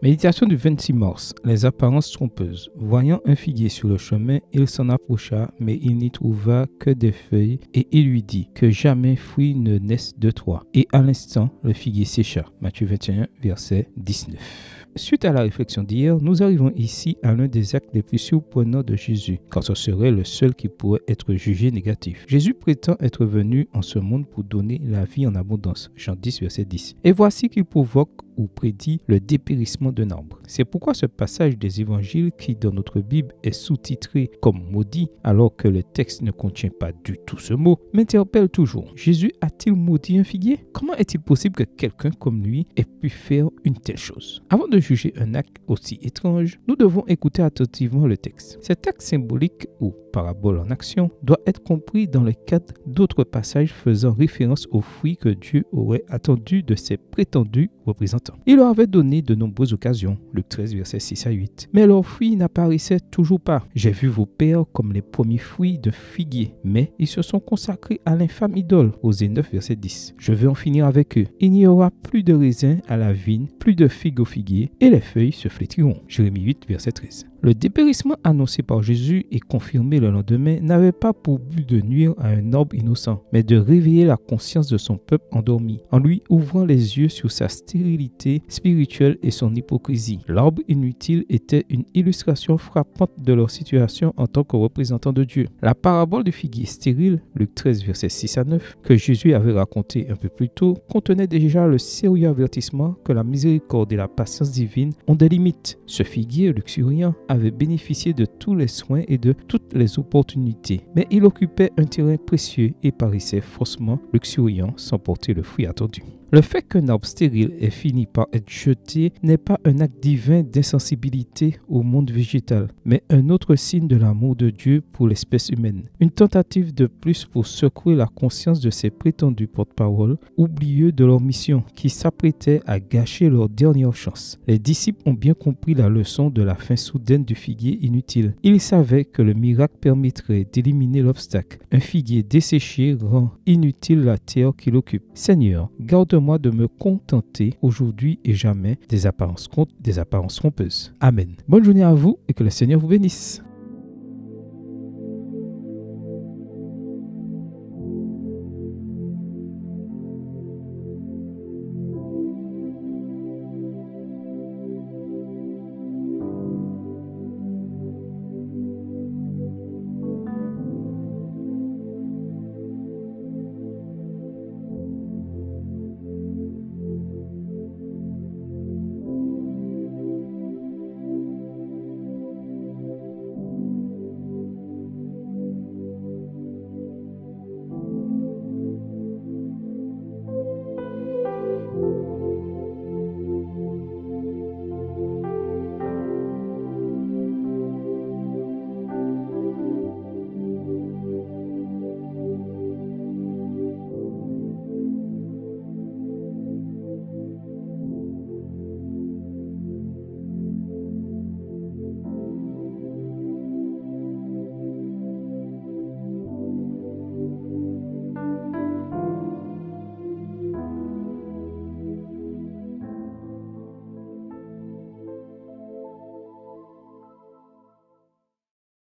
Méditation du 26 mars. Les apparences trompeuses. Voyant un figuier sur le chemin, il s'en approcha, mais il n'y trouva que des feuilles, et il lui dit que jamais fruit ne naisse de toi. Et à l'instant, le figuier sécha. Matthieu 21, verset 19. Suite à la réflexion d'hier, nous arrivons ici à l'un des actes les plus surprenants de Jésus, car ce serait le seul qui pourrait être jugé négatif. Jésus prétend être venu en ce monde pour donner la vie en abondance. Jean 10, verset 10. Et voici qu'il provoque ou prédit le dépérissement d'un arbre. C'est pourquoi ce passage des évangiles qui dans notre Bible est sous-titré comme maudit alors que le texte ne contient pas du tout ce mot, m'interpelle toujours. Jésus a-t-il maudit un figuier? Comment est-il possible que quelqu'un comme lui ait pu faire une telle chose? Avant de juger un acte aussi étrange, nous devons écouter attentivement le texte. Cet acte symbolique ou parabole en action doit être compris dans le cadre d'autres passages faisant référence aux fruits que Dieu aurait attendus de ses prétendus représentants. Il leur avait donné de nombreuses occasions, Luc 13, versets 6 à 8. Mais leurs fruits n'apparaissaient toujours pas. J'ai vu vos pères comme les premiers fruits de figuier, mais ils se sont consacrés à l'infâme idole, Osée 9, verset 10. Je veux en finir avec eux. Il n'y aura plus de raisins à la vigne, plus de figues au figuier, et les feuilles se flétriront. Jérémie 8, verset 13. Le dépérissement annoncé par Jésus et confirmé le lendemain n'avait pas pour but de nuire à un arbre innocent, mais de réveiller la conscience de son peuple endormi, en lui ouvrant les yeux sur sa stérilité spirituelle et son hypocrisie. L'arbre inutile était une illustration frappante de leur situation en tant que représentants de Dieu. La parabole du figuier stérile, Luc 13, versets 6 à 9, que Jésus avait raconté un peu plus tôt, contenait déjà le sérieux avertissement que la miséricorde et la patience divine ont des limites. Ce figuier luxuriant avait bénéficié de tous les soins et de toutes les opportunités, mais il occupait un terrain précieux et paraissait faussement luxuriant sans porter le fruit attendu. Le fait qu'un arbre stérile ait fini par être jeté n'est pas un acte divin d'insensibilité au monde végétal, mais un autre signe de l'amour de Dieu pour l'espèce humaine. Une tentative de plus pour secouer la conscience de ces prétendus porte-parole, oublieux de leur mission, qui s'apprêtaient à gâcher leur dernière chance. Les disciples ont bien compris la leçon de la fin soudaine du figuier inutile. Ils savaient que le miracle permettrait d'éliminer l'obstacle. Un figuier desséché rend inutile la terre qu'il occupe. Seigneur, garde-moi de me contenter aujourd'hui et jamais des apparences trompeuses. Amen. Bonne journée à vous et que le Seigneur vous bénisse.